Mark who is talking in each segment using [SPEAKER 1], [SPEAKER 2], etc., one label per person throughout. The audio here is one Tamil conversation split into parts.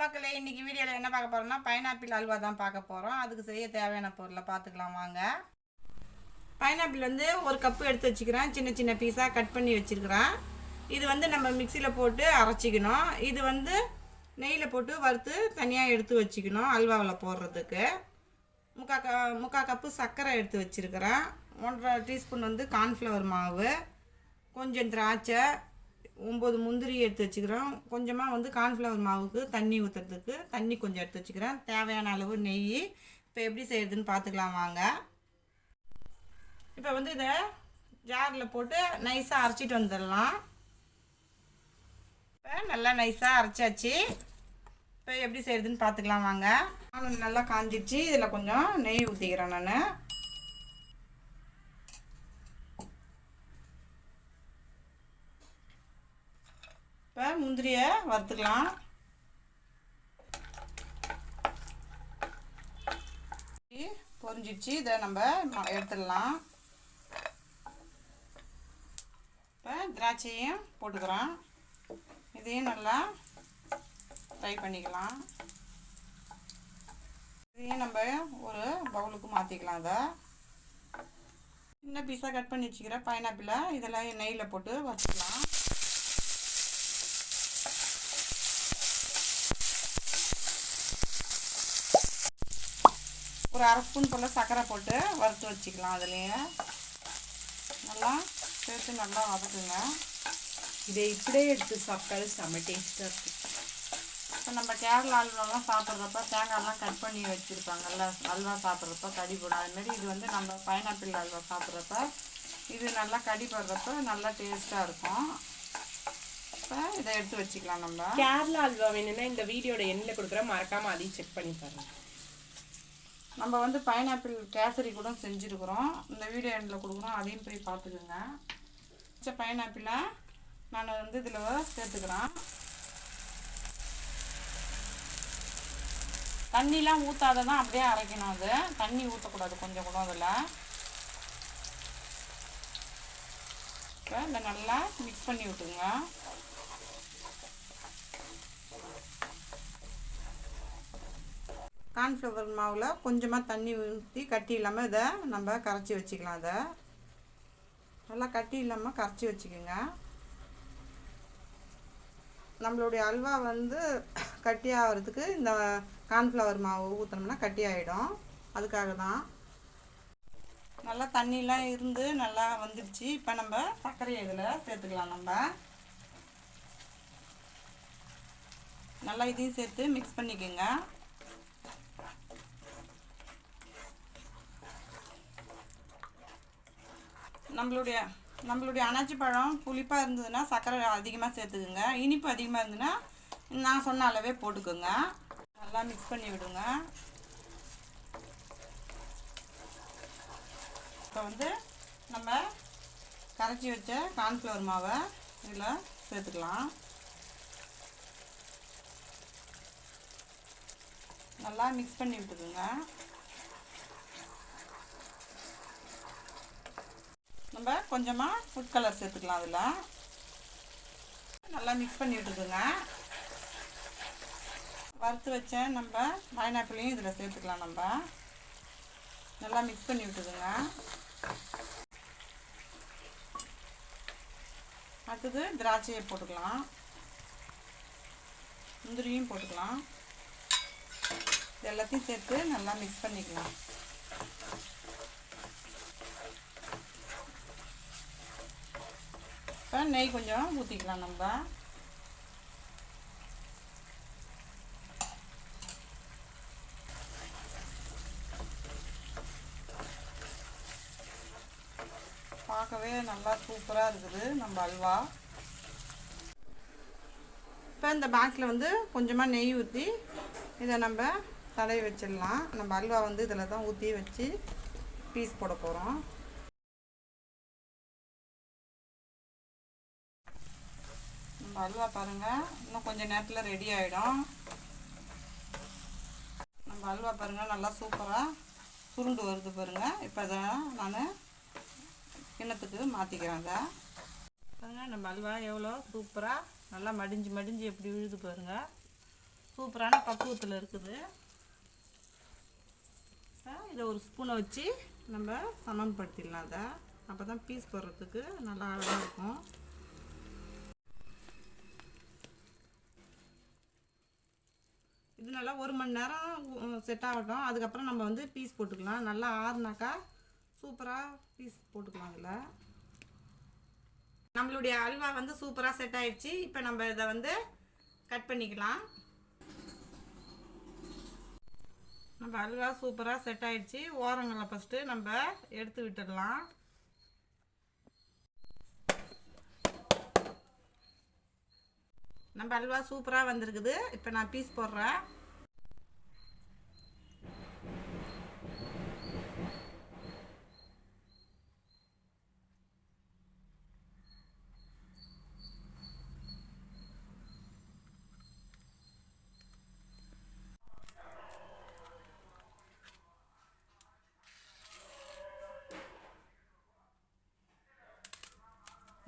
[SPEAKER 1] மக்களே, இன்னைக்கு வீடியோவில் என்ன பார்க்க போகிறோம்னா பைனாப்பிள் அல்வா தான் பார்க்க போகிறோம். அதுக்கு செய்ய தேவையான பொருளை பார்த்துக்கலாம் வாங்க. பைனாப்பிள் வந்து ஒரு கப்பு எடுத்து வச்சுக்கிறேன். சின்ன சின்ன பீஸாக கட் பண்ணி வச்சுருக்கிறேன். இது வந்து நம்ம மிக்சியில் போட்டு அரைச்சிக்கணும். இது வந்து நெய்யில் போட்டு வறுத்து தனியாக எடுத்து வச்சுக்கணும் அல்வாவில் போடுறதுக்கு. முக்கால் கப்பு சர்க்கரை எடுத்து வச்சுருக்கிறேன். 1.5 டீஸ்பூன் வந்து கார்ன்ஃப்ளவர் மாவு, கொஞ்சம் திராட்சை, 9 முந்திரி எடுத்து வச்சுக்கிறோம். கொஞ்சமாக வந்து கார்ன்ஃப்ளவர் மாவுக்கு தண்ணி ஊற்றுறதுக்கு தண்ணி கொஞ்சம் எடுத்து வச்சுக்கிறேன். தேவையான அளவு நெய். இப்போ எப்படி செய்கிறதுன்னு பார்த்துக்கலாம் வாங்க. இப்போ வந்து இதை ஜாரில் போட்டு நைஸாக அரைச்சிட்டு வந்துடலாம். இப்போ நல்லா நைஸாக அரைச்சாச்சு. இப்போ எப்படி செய்கிறதுன்னு பார்த்துக்கலாம் வாங்க. நல்லா காஞ்சிடுச்சு. இதில் கொஞ்சம் நெய் ஊற்றிக்கிறேன் நான். இப்போ முந்திரியை வறுத்துக்கலாம். பொரிஞ்சிடுச்சு. இதை நம்ம எடுத்துடலாம். இப்போ திராட்சையும் போட்டுக்கிறோம். இதையும் நல்லா ஃப்ரை பண்ணிக்கலாம். இதையும் நம்ம ஒரு பவுலுக்கு மாற்றிக்கலாம். அதை சின்ன பீஸாக கட் பண்ணி வச்சுக்கிற பைனாப்பிளை இதெல்லாம் நெய்யில் போட்டு வறுத்துக்கலாம். ஒரு 1/2 ஸ்பூன் போல் சர்க்கரை போட்டு வறுத்து வச்சுக்கலாம். அதுலேயே நல்லா சேர்த்து நல்லா வதக்குங்க.
[SPEAKER 2] இதை இப்படியே எடுத்து சாப்பிட்டாலும் செம்ம டேஸ்ட்டாக இருக்கும்.
[SPEAKER 1] இப்போ நம்ம கேரளா அல்வாலாம் சாப்பிட்றப்ப தேங்காயெல்லாம் கட் பண்ணி வச்சுருப்பாங்கல்ல, அல்வா சாப்பிட்றப்ப கடி போடும். அதுமாரி இது வந்து நம்ம பைனாப்பிள் அல்வா சாப்பிட்றப்ப இது நல்லா கடி போடுறப்ப நல்லா டேஸ்ட்டாக இருக்கும். இப்போ இதை எடுத்து வச்சுக்கலாம். நம்ம
[SPEAKER 2] கேரளா அல்வா வேணும்னா இந்த வீடியோட எண்ணில் கொடுக்குற மறக்காமல் அதையும் செக் பண்ணி பாருங்கள்.
[SPEAKER 1] நம்ம வந்து பைனாப்பிள் கேசரி கூட செஞ்சுருக்குறோம். இந்த வீடியோ எண்டில் கொடுக்குறோம், அதையும் போய் பார்த்துக்குங்க. பைனாப்பிளை நான் வந்து இதில் சேர்த்துக்கிறேன். தண்ணிலாம் ஊற்றாத தான் அப்படியே அரைக்கணும். அது தண்ணி ஊற்றக்கூடாது கொஞ்சம் கூட அதில். இப்போ இதை நல்லா மிக்ஸ் பண்ணி விட்டுங்க. கார்ன்ஃப்ளவர் மாவில் கொஞ்சமாக தண்ணி ஊற்றி கட்டி இல்லாமல் இதை நம்ம கரைச்சி வச்சுக்கலாம். அதை நல்லா கட்டி இல்லாமல் கரைச்சி வச்சுக்கோங்க. நம்மளுடைய அல்வா வந்து கட்டி ஆகிறதுக்கு இந்த கார்ன்ஃப்ளவர் மாவு ஊற்றினோம்னா கட்டி ஆகிடும். அதுக்காக தான். நல்லா தண்ணிலாம் இருந்து நல்லா வந்துடுச்சு. இப்போ நம்ம சர்க்கரையை இதில் சேர்த்துக்கலாம். நம்ம நல்லா இதையும் சேர்த்து மிக்ஸ் பண்ணிக்கோங்க. நம்மளுடைய அனாச்சி பழம் புளிப்பாக இருந்ததுன்னா சர்க்கரை அதிகமாக சேர்த்துக்குங்க. இனிப்பு அதிகமாக இருந்ததுன்னா நான் சொன்ன அளவே போட்டுக்கோங்க. நல்லா மிக்ஸ் பண்ணி விடுங்க. இப்போ வந்து நம்ம கரைச்சி வச்ச கார்ன்ஃப்ளவர் மாவை இதில் சேர்த்துக்கலாம். நல்லா மிக்ஸ் பண்ணி விட்டுக்குங்க. நம்ம கொஞ்சமாக ஃபுட் கலர் சேர்த்துக்கலாம். அதில் நல்லா மிக்ஸ் பண்ணி விட்டுக்குங்க. வறுத்து வச்ச நம்ம பைனாப்பிளையும் இதில் சேர்த்துக்கலாம். நம்ம நல்லா மிக்ஸ் பண்ணி விட்டுக்குங்க. அடுத்தது திராட்சையை போட்டுக்கலாம். முந்திரியும் போட்டுக்கலாம். இது எல்லாத்தையும் சேர்த்து நல்லா மிக்ஸ் பண்ணிக்கலாம். இப்போ நெய் கொஞ்சம் ஊற்றிக்கலாம். நம்ம பார்க்கவே நல்லா சூப்பராக இருக்குது நம்ம அல்வா. இப்போ இந்த பாக்ஸில் வந்து கொஞ்சமாக நெய் ஊற்றி இதை நம்ம தடவி வச்சிடலாம். நம்ம அல்வா வந்து இதில் தான் ஊற்றி வச்சு பீஸ் போட போகிறோம். நம்ம அல்வா பாருங்கள் இன்னும் கொஞ்சம் நேரத்தில் ரெடி ஆகிடும். நம்ம அல்வா பாருங்கள் நல்லா சூப்பராக சுருண்டு வருது பாருங்கள். இப்போ அதை நான் கிண்ணத்துக்கு மாற்றிக்கிறேன். அதை பாருங்கள் நம்ம அல்வா எவ்வளோ சூப்பராக நல்லா மடிஞ்சு எப்படி விழுது பாருங்கள். சூப்பரான பக்குவத்தில் இருக்குது. இதை ஒரு ஸ்பூனை வச்சு நம்ம சமன்படுத்திடலாம். அதை அப்போ தான் பீஸ் போடுறதுக்கு நல்லா அழகாக இருக்கும். இது நல்லா 1 மணி நேரம் செட் ஆகட்டும். அதுக்கப்புறம் நம்ம வந்து பீஸ் போட்டுக்கலாம். நல்லா ஆறுனாக்கா சூப்பராக பீஸ் போட்டுக்கலாம். அதில் நம்மளுடைய அல்வா வந்து சூப்பராக செட் ஆயிடுச்சு. இப்போ நம்ம இதை வந்து கட் பண்ணிக்கலாம். நம்ம அல்வா சூப்பராக செட் ஆயிடுச்சு. ஓரங்களை ஃபஸ்ட்டு நம்ம எடுத்து விட்டுடலாம். நம்ம அல்வா சூப்பராக வந்திருக்குது. இப்போ நான் பீஸ் போடுறேன்.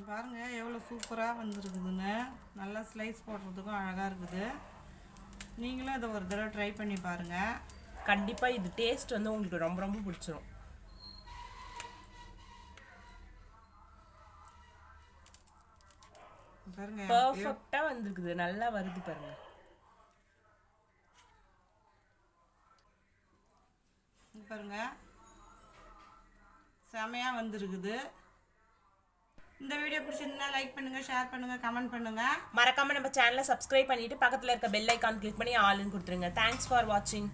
[SPEAKER 1] பாருங்க எவ்வளோ சூப்பராக வந்துருக்குதுன்னு. நல்லா ஸ்லைஸ் போடுறதுக்கும் அழகாக இருக்குது. நீங்களும் இதை ஒரு தடவை ட்ரை பண்ணி பாருங்கள்.
[SPEAKER 2] கண்டிப்பாக இது டேஸ்ட் வந்து உங்களுக்கு ரொம்ப ரொம்ப பிடிச்சிரும்.
[SPEAKER 1] பாருங்க
[SPEAKER 2] பர்ஃபெக்டாக வந்துருக்குது. நல்லா வருது பாருங்க.
[SPEAKER 1] பாருங்க செமையாக வந்துருக்குது. இந்த வீடியோ பிடிச்சிருந்தா லைக் பண்ணுங்க, ஷேர் பண்ணுங்க, கமெண்ட் பண்ணுங்க.
[SPEAKER 2] மறக்காம நம்ம சேனலை சப்ஸ்கிரைப் பண்ணிட்டு பக்கத்தில் இருக்க பெல் ஐக்கான் கிளிக் பண்ணி ஆல்னு கொடுத்துருங்க. தேங்க்ஸ் ஃபார் வாட்சிங்.